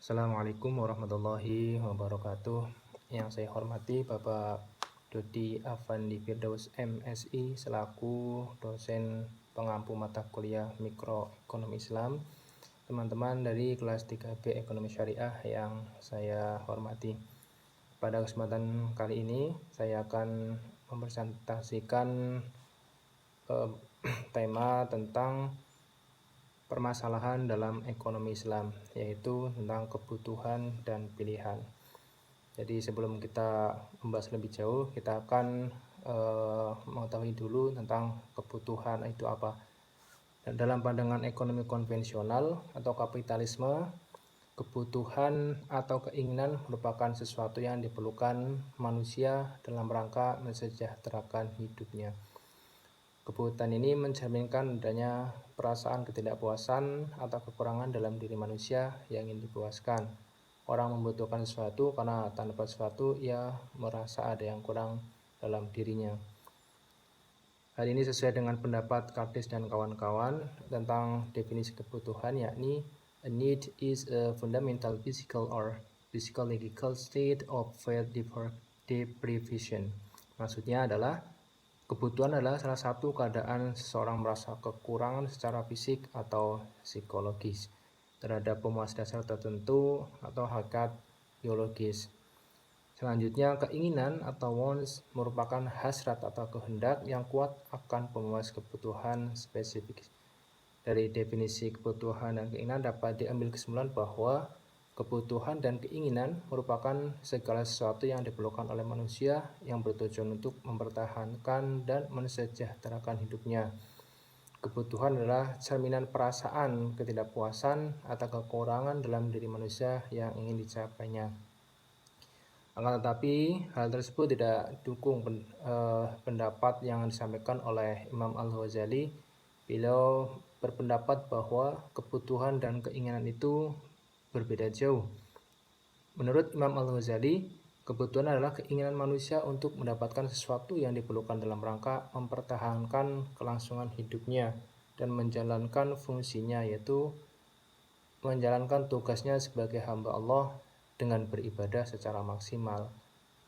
Assalamualaikum warahmatullahi wabarakatuh. Yang saya hormati Bapak Dodi Afandi Firdaus MSI selaku dosen pengampu mata kuliah Mikroekonomi Islam. Teman-teman dari kelas 3B Ekonomi Syariah yang saya hormati. Pada kesempatan kali ini saya akan mempresentasikan tema tentang permasalahan dalam ekonomi Islam, yaitu tentang kebutuhan dan pilihan. Jadi sebelum kita membahas lebih jauh, kita akan mengetahui dulu tentang kebutuhan itu apa. Dan dalam pandangan ekonomi konvensional atau kapitalisme, kebutuhan atau keinginan merupakan sesuatu yang diperlukan manusia dalam rangka mensejahterakan hidupnya. Kebutuhan ini mencerminkan adanya perasaan ketidakpuasan atau kekurangan dalam diri manusia yang ingin dipuaskan. Orang membutuhkan sesuatu karena tanpa sesuatu ia merasa ada yang kurang dalam dirinya. Hal ini sesuai dengan pendapat Curtis dan kawan-kawan tentang definisi kebutuhan, yakni a need is a fundamental physical or physiological state of deprivation. Maksudnya adalah kebutuhan adalah salah satu keadaan seseorang merasa kekurangan secara fisik atau psikologis terhadap pemuas dasar tertentu atau hakikat biologis. Selanjutnya, keinginan atau wants merupakan hasrat atau kehendak yang kuat akan pemuas kebutuhan spesifik. Dari definisi kebutuhan dan keinginan dapat diambil kesimpulan bahwa kebutuhan dan keinginan merupakan segala sesuatu yang diperlukan oleh manusia yang bertujuan untuk mempertahankan dan mensejahterakan hidupnya. Kebutuhan adalah cerminan perasaan ketidakpuasan atau kekurangan dalam diri manusia yang ingin dicapainya. Akan tetapi, hal tersebut tidak didukung pendapat yang disampaikan oleh Imam Al-Ghazali. Beliau berpendapat bahwa kebutuhan dan keinginan itu berbeda jauh. Menurut Imam Al-Ghazali, kebutuhan adalah keinginan manusia untuk mendapatkan sesuatu yang diperlukan dalam rangka mempertahankan kelangsungan hidupnya dan menjalankan fungsinya, yaitu menjalankan tugasnya sebagai hamba Allah dengan beribadah secara maksimal.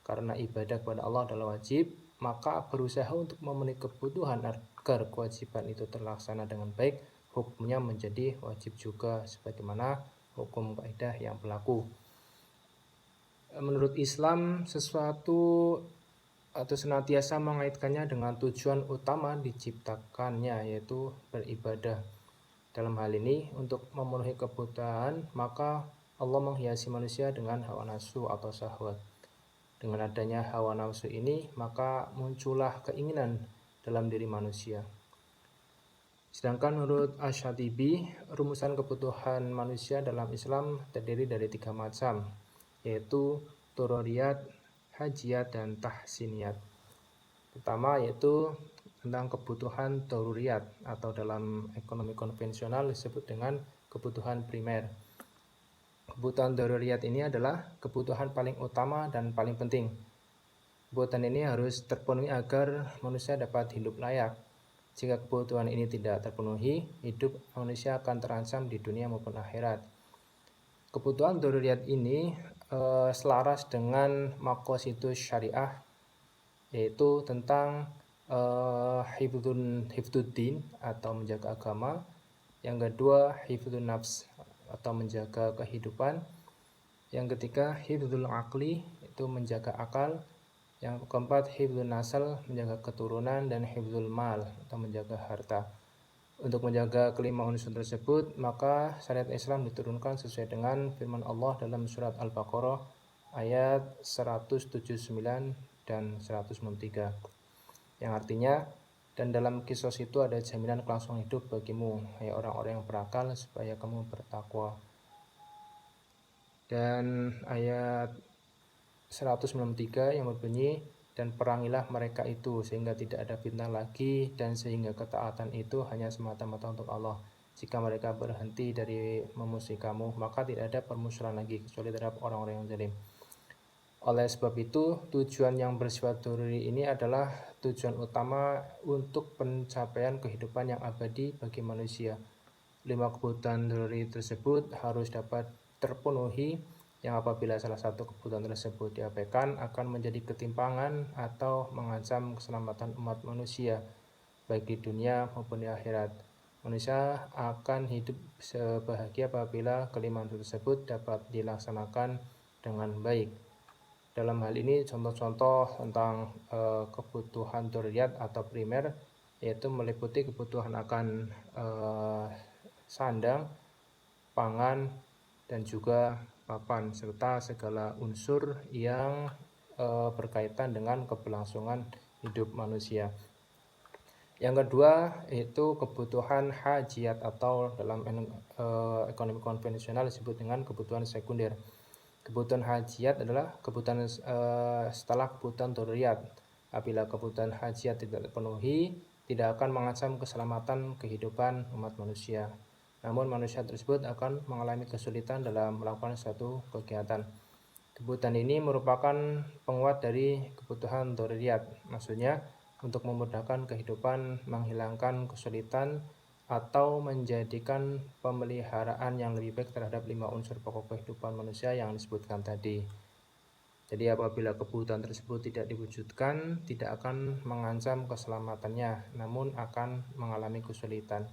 Karena ibadah kepada Allah adalah wajib, maka berusaha untuk memenuhi kebutuhan agar kewajiban itu terlaksana dengan baik, hukumnya menjadi wajib juga sebagaimana hukum kaidah yang berlaku. Menurut Islam, sesuatu atau senantiasa mengaitkannya dengan tujuan utama diciptakannya, yaitu beribadah. Dalam hal ini, untuk memenuhi kebutuhan, maka Allah menghiasi manusia dengan hawa nafsu atau syahwat. Dengan adanya hawa nafsu ini, maka muncullah keinginan dalam diri manusia. Sedangkan menurut Asy-Syatibi, rumusan kebutuhan manusia dalam Islam terdiri dari 3 macam, yaitu dororiyat, hajiyat, dan tahsiniyat. Pertama yaitu tentang kebutuhan doruriyat atau dalam ekonomi konvensional disebut dengan kebutuhan primer. Kebutuhan doruriyat ini adalah kebutuhan paling utama dan paling penting. Kebutuhan ini harus terpenuhi agar manusia dapat hidup layak. Jika kebutuhan ini tidak terpenuhi, hidup manusia akan terancam di dunia maupun akhirat. Kebutuhan doruriyat ini selaras dengan maqasidus syariah, yaitu tentang hifdzuddin atau menjaga agama. Yang kedua, hifdzun nafs atau menjaga kehidupan. Yang ketiga, hifdzul aqli, itu menjaga akal. Yang keempat, hifdzun nasal, menjaga keturunan. Dan hifdzul mal atau menjaga harta. Untuk menjaga kelima unsur tersebut, maka syariat Islam diturunkan sesuai dengan firman Allah dalam surat Al-Baqarah ayat 179 dan 193, yang artinya, dan dalam kisos itu ada jaminan kelangsungan hidup bagimu, hai orang-orang yang berakal, supaya kamu bertakwa. Dan ayat 193 yang berbunyi, dan perangilah mereka itu sehingga tidak ada fitnah lagi, dan sehingga ketaatan itu hanya semata-mata untuk Allah. Jika mereka berhenti dari memusuhi kamu, maka tidak ada permusuhan lagi kecuali terhadap orang-orang yang zalim. Oleh sebab itu, tujuan yang bersifat doruri ini adalah tujuan utama untuk pencapaian kehidupan yang abadi bagi manusia. 5 kebutuhan doruri tersebut harus dapat terpenuhi, yang apabila salah satu kebutuhan tersebut diabaikan akan menjadi ketimpangan atau mengancam keselamatan umat manusia, baik di dunia maupun di akhirat. Manusia akan hidup sebahagia apabila kelima unsur tersebut dapat dilaksanakan dengan baik. Dalam hal ini contoh-contoh tentang kebutuhan dzurriyyat atau primer, yaitu meliputi kebutuhan akan sandang, pangan, dan juga papan, serta segala unsur yang berkaitan dengan keberlangsungan hidup manusia. Yang kedua yaitu kebutuhan hajiyat atau dalam ekonomi konvensional disebut dengan kebutuhan sekunder. Kebutuhan hajiyat adalah kebutuhan setelah kebutuhan dzurriyyat. Apabila kebutuhan hajiyat tidak terpenuhi, tidak akan mengancam keselamatan kehidupan umat manusia. Namun manusia tersebut akan mengalami kesulitan dalam melakukan suatu kegiatan. Kebutuhan ini merupakan penguat dari kebutuhan dzurriyyat. Maksudnya untuk memudahkan kehidupan, menghilangkan kesulitan, atau menjadikan pemeliharaan yang lebih baik terhadap 5 unsur pokok kehidupan manusia yang disebutkan tadi. Jadi apabila kebutuhan tersebut tidak diwujudkan, tidak akan mengancam keselamatannya, namun akan mengalami kesulitan.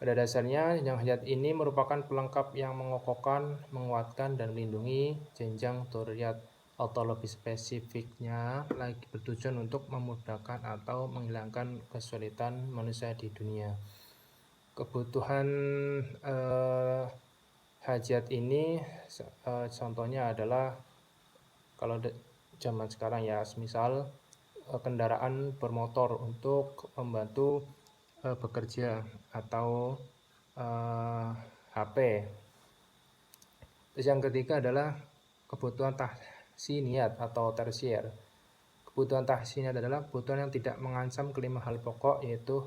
Pada dasarnya, jenjang hajat ini merupakan pelengkap yang mengokohkan, menguatkan, dan melindungi jenjang dzurriyyat, atau lebih spesifiknya lagi bertujuan untuk memudahkan atau menghilangkan kesulitan manusia di dunia. Kebutuhan hajat ini contohnya adalah kalau zaman sekarang ya, misal kendaraan bermotor untuk membantu bekerja atau HP. Terus yang ketiga adalah kebutuhan tahsiniyat atau tersier. Kebutuhan tahsiniyat adalah kebutuhan yang tidak mengancam kelima hal pokok, yaitu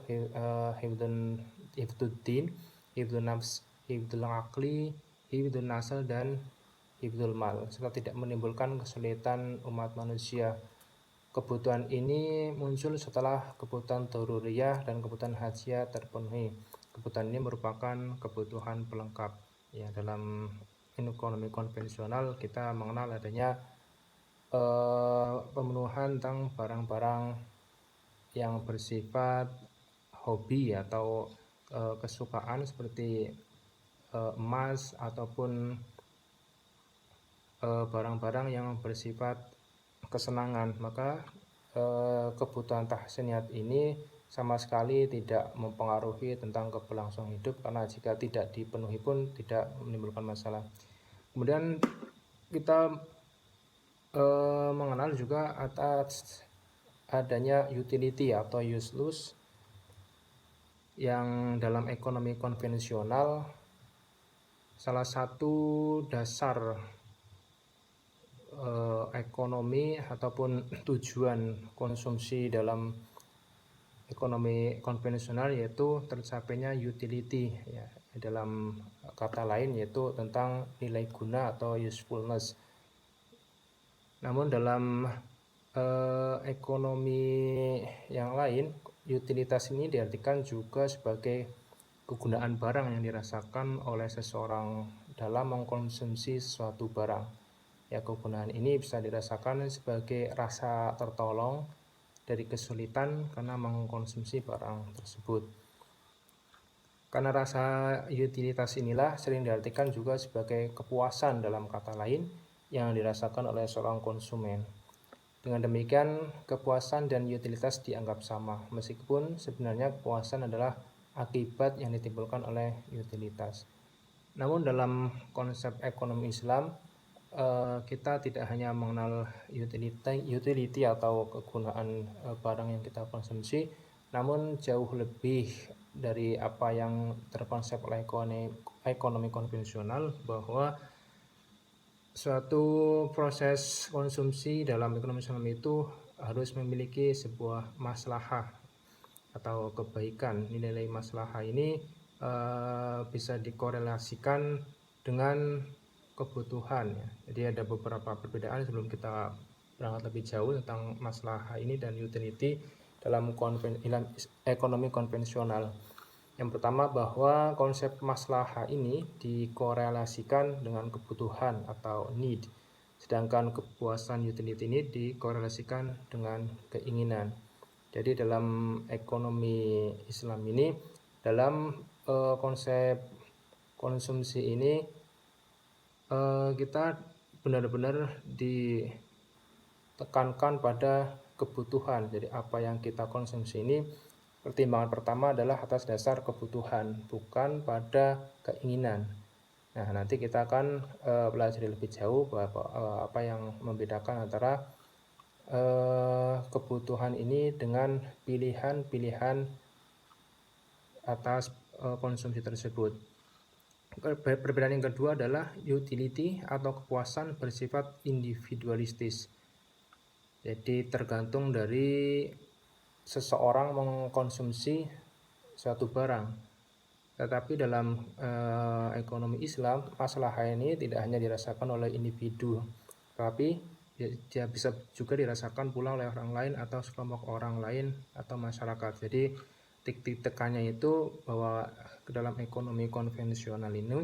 hifdzuddin, hifdzun nafs, hifdzul aqli, hifdzun nasl, dan hifdzul mal, serta tidak menimbulkan kesulitan umat manusia. Kebutuhan ini muncul setelah kebutuhan dzurriyyah dan kebutuhan hajiyah terpenuhi. Kebutuhan ini merupakan kebutuhan pelengkap. Ya, dalam ekonomi konvensional kita mengenal adanya pemenuhan tentang barang-barang yang bersifat hobi atau kesukaan seperti emas ataupun barang-barang yang bersifat kesenangan. Maka kebutuhan tahsiniyat ini sama sekali tidak mempengaruhi tentang keberlangsungan hidup, karena jika tidak dipenuhi pun tidak menimbulkan masalah. Kemudian kita mengenal juga atas adanya utility atau use-loss, yang dalam ekonomi konvensional salah satu dasar ekonomi ataupun tujuan konsumsi dalam ekonomi konvensional yaitu tercapainya utility, ya, dalam kata lain yaitu tentang nilai guna atau usefulness. Namun dalam ekonomi yang lain, utilitas ini diartikan juga sebagai kegunaan barang yang dirasakan oleh seseorang dalam mengkonsumsi suatu barang. Ya, kegunaan ini bisa dirasakan sebagai rasa tertolong dari kesulitan karena mengkonsumsi barang tersebut. Karena rasa utilitas inilah sering diartikan juga sebagai kepuasan dalam kata lain yang dirasakan oleh seorang konsumen. Dengan demikian, kepuasan dan utilitas dianggap sama, meskipun sebenarnya kepuasan adalah akibat yang ditimbulkan oleh utilitas. Namun dalam konsep ekonomi Islam, kita tidak hanya mengenal utility atau kegunaan barang yang kita konsumsi, namun jauh lebih dari apa yang terkonsep oleh ekonomi konvensional, bahwa suatu proses konsumsi dalam ekonomi Islam itu harus memiliki sebuah maslahah atau kebaikan. Nilai maslahah ini bisa dikorelasikan dengan kebutuhan, ya. Jadi ada beberapa perbedaan sebelum kita berangkat lebih jauh tentang maslahah ini dan utility dalam ekonomi konvensional. Yang pertama, bahwa konsep maslahah ini dikorelasikan dengan kebutuhan atau need, sedangkan kepuasan utility ini dikorelasikan dengan keinginan. Jadi dalam ekonomi Islam ini, dalam konsep konsumsi ini kita benar-benar ditekankan pada kebutuhan. Jadi apa yang kita konsumsi ini, pertimbangan pertama adalah atas dasar kebutuhan, bukan pada keinginan. Nah, nanti kita akan pelajari lebih jauh bahwa apa yang membedakan antara kebutuhan ini dengan pilihan-pilihan atas konsumsi tersebut. Perbedaan yang kedua adalah utility atau kepuasan bersifat individualistis. Jadi tergantung dari seseorang mengkonsumsi suatu barang. Tetapi dalam ekonomi Islam, masalah ini tidak hanya dirasakan oleh individu, tapi dia bisa juga dirasakan pula oleh orang lain atau sekelompok orang lain atau masyarakat. Jadi titik tekannya itu bahwa dalam ekonomi konvensional ini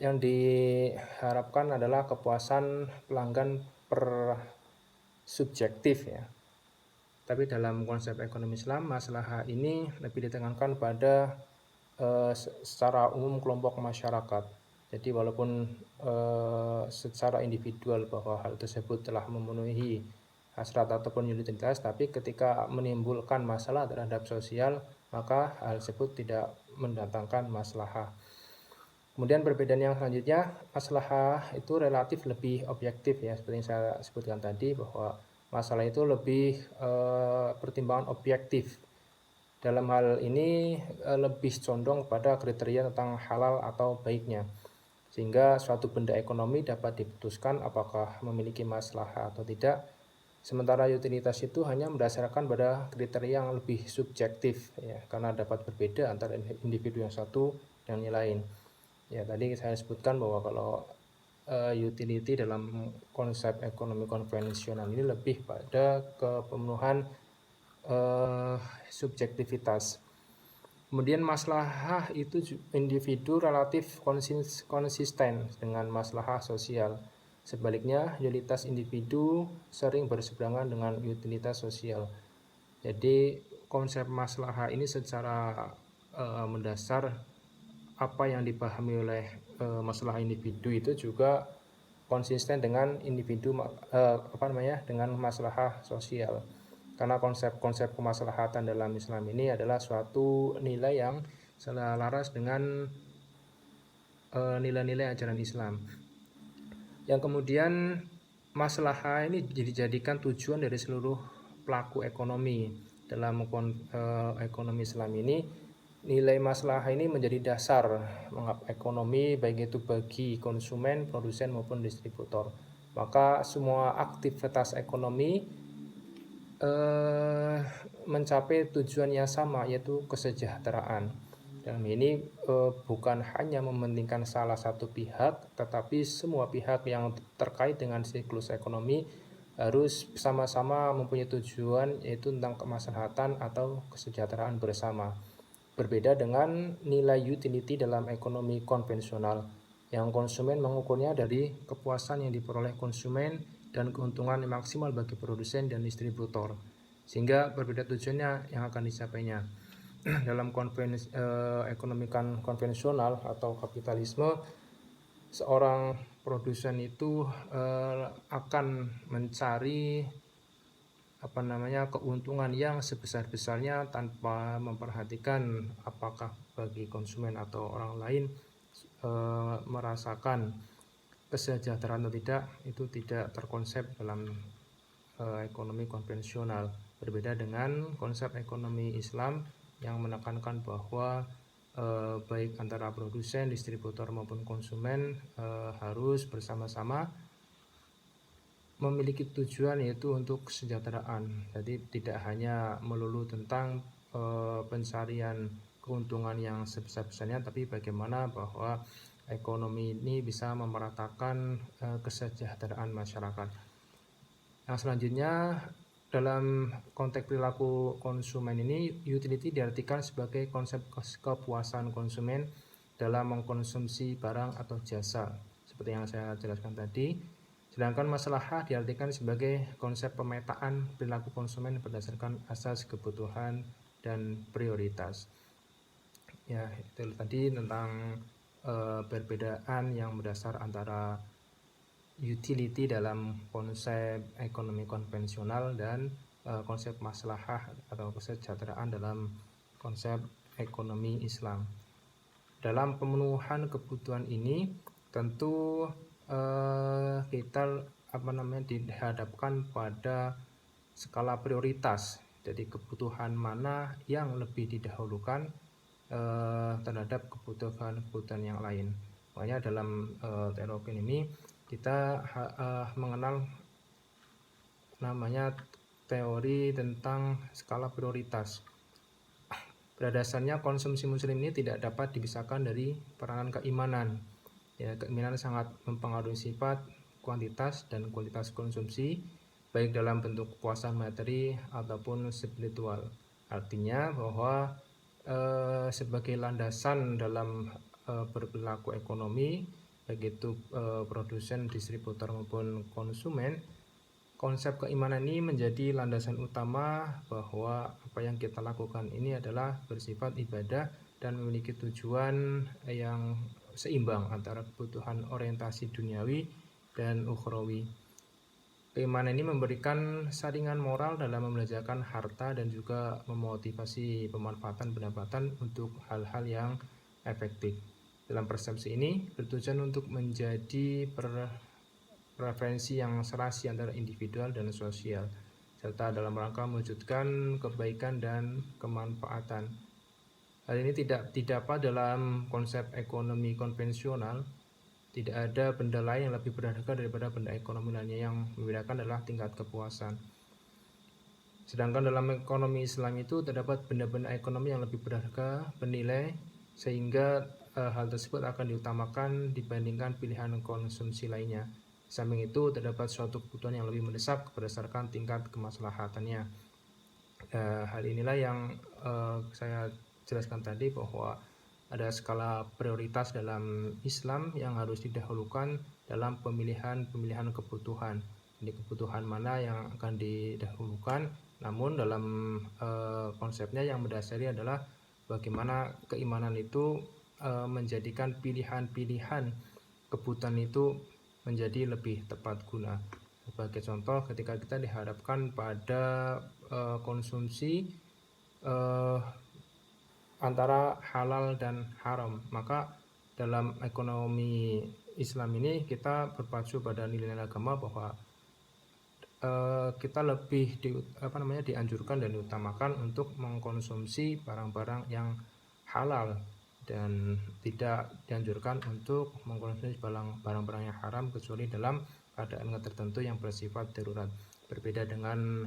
yang diharapkan adalah kepuasan pelanggan per subjektif ya. Tapi dalam konsep ekonomi Islam, masalah ini lebih ditekankan pada secara umum kelompok masyarakat. Jadi walaupun secara individual bahwa hal tersebut telah memenuhi hasrat ataupun utilitas, tapi ketika menimbulkan masalah terhadap sosial, maka hal tersebut tidak mendatangkan maslahah. Kemudian perbedaan yang selanjutnya, maslahah itu relatif lebih objektif ya, seperti yang saya sebutkan tadi bahwa masalah itu lebih pertimbangan objektif. Dalam hal ini lebih condong pada kriteria tentang halal atau baiknya, sehingga suatu benda ekonomi dapat diputuskan apakah memiliki maslahah atau tidak. Sementara utilitas itu hanya berdasarkan pada kriteria yang lebih subjektif ya, karena dapat berbeda antara individu yang satu dan yang lain. Ya, tadi saya sebutkan bahwa kalau utility dalam konsep ekonomi konvensional ini lebih pada kepemenuhan subjektivitas. Kemudian maslahah itu individu relatif konsisten dengan maslahah sosial. Sebaliknya, utilitas individu sering berseberangan dengan utilitas sosial. Jadi konsep maslahah ini secara mendasar apa yang dipahami oleh masalah individu itu juga konsisten dengan individu dengan maslahah sosial. Karena konsep-konsep kemaslahatan dalam Islam ini adalah suatu nilai yang selaras dengan nilai-nilai ajaran Islam. Yang kemudian maslahah ini dijadikan tujuan dari seluruh pelaku ekonomi. Dalam ekonomi Islam ini, nilai maslahah ini menjadi dasar mengapa ekonomi, baik itu bagi konsumen, produsen maupun distributor. Maka semua aktivitas ekonomi mencapai tujuan yang sama, yaitu kesejahteraan. Dalam ini bukan hanya mementingkan salah satu pihak, tetapi semua pihak yang terkait dengan siklus ekonomi harus sama-sama mempunyai tujuan, yaitu tentang kemaslahatan atau kesejahteraan bersama. Berbeda dengan nilai utility dalam ekonomi konvensional, yang konsumen mengukurnya dari kepuasan yang diperoleh konsumen dan keuntungan yang maksimal bagi produsen dan distributor, sehingga berbeda tujuannya yang akan disapainya. Dalam ekonomi konvensional atau kapitalisme, seorang produsen itu akan mencari keuntungan yang sebesar-besarnya tanpa memperhatikan apakah bagi konsumen atau orang lain merasakan kesejahteraan atau tidak. Itu tidak terkonsep dalam ekonomi konvensional. Berbeda dengan konsep ekonomi Islam yang menekankan bahwa baik antara produsen, distributor maupun konsumen harus bersama-sama memiliki tujuan, yaitu untuk kesejahteraan. Jadi tidak hanya melulu tentang pencarian keuntungan yang sebesar-besarnya, tapi bagaimana bahwa ekonomi ini bisa memeratakan kesejahteraan masyarakat. Yang selanjutnya, dalam konteks perilaku konsumen ini, utility diartikan sebagai konsep kepuasan konsumen dalam mengkonsumsi barang atau jasa, seperti yang saya jelaskan tadi. Sedangkan maslahah diartikan sebagai konsep pemetaan perilaku konsumen berdasarkan asas kebutuhan dan prioritas. Ya, itu tadi tentang perbedaan yang mendasar antara utility dalam konsep ekonomi konvensional dan konsep maslahah atau kesejahteraan dalam konsep ekonomi Islam. Dalam pemenuhan kebutuhan ini tentu kita dihadapkan pada skala prioritas. Jadi kebutuhan mana yang lebih didahulukan terhadap kebutuhan yang lain. Makanya dalam teori ini kita mengenal namanya teori tentang skala prioritas. Pada dasarnya konsumsi muslim ini tidak dapat dipisahkan dari peranan keimanan. Ya, keimanan sangat mempengaruhi sifat, kuantitas, dan kualitas konsumsi, baik dalam bentuk kepuasan materi ataupun spiritual. Artinya bahwa sebagai landasan dalam berperilaku ekonomi, baik itu produsen, distributor maupun konsumen, konsep keimanan ini menjadi landasan utama bahwa apa yang kita lakukan ini adalah bersifat ibadah dan memiliki tujuan yang seimbang antara kebutuhan orientasi duniawi dan ukhrawi. Keimanan ini memberikan saringan moral dalam membelajarkan harta dan juga memotivasi pemanfaatan pendapatan untuk hal-hal yang efektif. Dalam persepsi ini bertujuan untuk menjadi preferensi yang serasi antara individual dan sosial, serta dalam rangka mewujudkan kebaikan dan kemanfaatan. Hal ini tidak didapat dalam konsep ekonomi konvensional. Tidak ada benda lain yang lebih berharga daripada benda ekonomi lainnya, yang membedakan adalah tingkat kepuasan. Sedangkan dalam ekonomi Islam itu terdapat benda-benda ekonomi yang lebih berharga bernilai, sehingga hal tersebut akan diutamakan dibandingkan pilihan konsumsi lainnya. Di samping itu terdapat suatu kebutuhan yang lebih mendesak berdasarkan tingkat kemaslahatannya. Hal inilah yang saya jelaskan tadi, bahwa ada skala prioritas dalam Islam yang harus didahulukan dalam pemilihan kebutuhan. Jadi kebutuhan mana yang akan didahulukan, namun dalam konsepnya yang mendasari adalah bagaimana keimanan itu menjadikan pilihan-pilihan kebutuhan itu menjadi lebih tepat guna. Sebagai contoh, ketika kita dihadapkan pada konsumsi antara halal dan haram, maka dalam ekonomi Islam ini kita berpacu pada nilai-nilai agama, bahwa kita lebih dianjurkan dan diutamakan untuk mengkonsumsi barang-barang yang halal, dan tidak dianjurkan untuk mengkonsumsi barang-barang yang haram kecuali dalam keadaan tertentu yang bersifat darurat. Berbeda dengan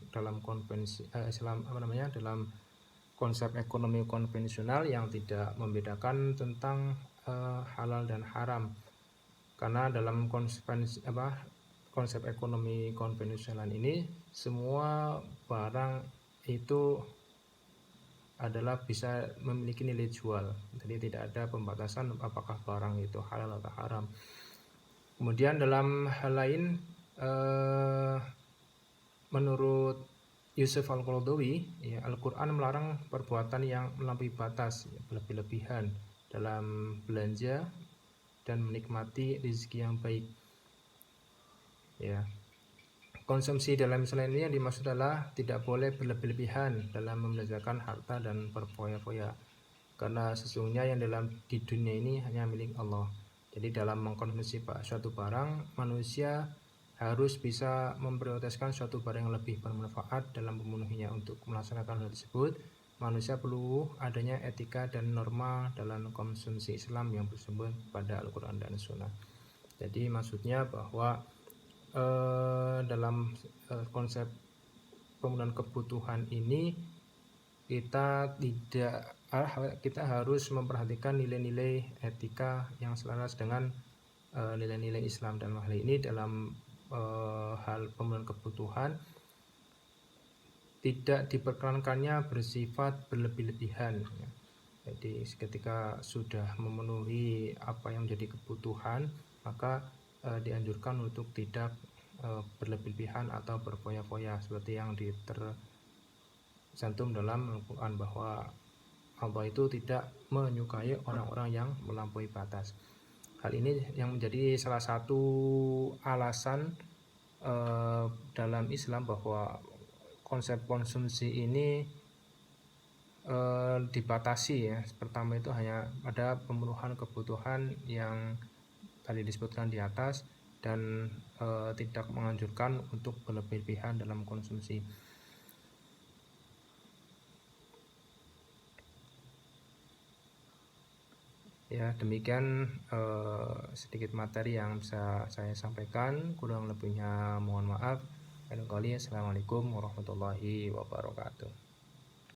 dalam konvensi Islam dalam konsep ekonomi konvensional yang tidak membedakan tentang halal dan haram. Karena dalam konsep ekonomi konvensional ini, semua barang itu adalah bisa memiliki nilai jual. Jadi tidak ada pembatasan apakah barang itu halal atau haram. Kemudian dalam hal lain, menurut Yusuf Al-Qaradawi, ya, Al-Quran melarang perbuatan yang melampaui batas, berlebih-lebihan dalam belanja dan menikmati rezeki yang baik. Ya, konsumsi dalam Islam ini yang dimaksud adalah tidak boleh berlebih-lebihan dalam membelanjakan harta dan berfoya-foya, karena sesungguhnya yang di dunia ini hanya milik Allah. Jadi dalam mengkonsumsi suatu barang, manusia harus bisa memprioritaskan suatu barang yang lebih bermanfaat dalam memenuhinya. Untuk melaksanakan hal tersebut, manusia perlu adanya etika dan norma dalam konsumsi Islam yang bersumber pada Al-Quran dan Sunnah. Jadi maksudnya bahwa dalam konsep pemenuhan kebutuhan ini, kita harus memperhatikan nilai-nilai etika yang selaras dengan nilai-nilai Islam. Dan hal ini dalam hal pemenuhan kebutuhan tidak diperkenankannya bersifat berlebih-lebihan. Jadi ketika sudah memenuhi apa yang menjadi kebutuhan, maka dianjurkan untuk tidak berlebih-lebihan atau berfoya-foya seperti yang tercantum dalam Al-Quran, bahwa Allah itu tidak menyukai orang-orang yang melampaui batas. Hal ini yang menjadi salah satu alasan dalam Islam bahwa konsep konsumsi ini dibatasi ya. Pertama itu hanya ada pemenuhan kebutuhan yang tadi disebutkan di atas, dan tidak menganjurkan untuk berlebihan dalam konsumsi. Ya, demikian sedikit materi yang bisa saya sampaikan, kurang lebihnya mohon maaf. Assalamualaikum warahmatullahi wabarakatuh.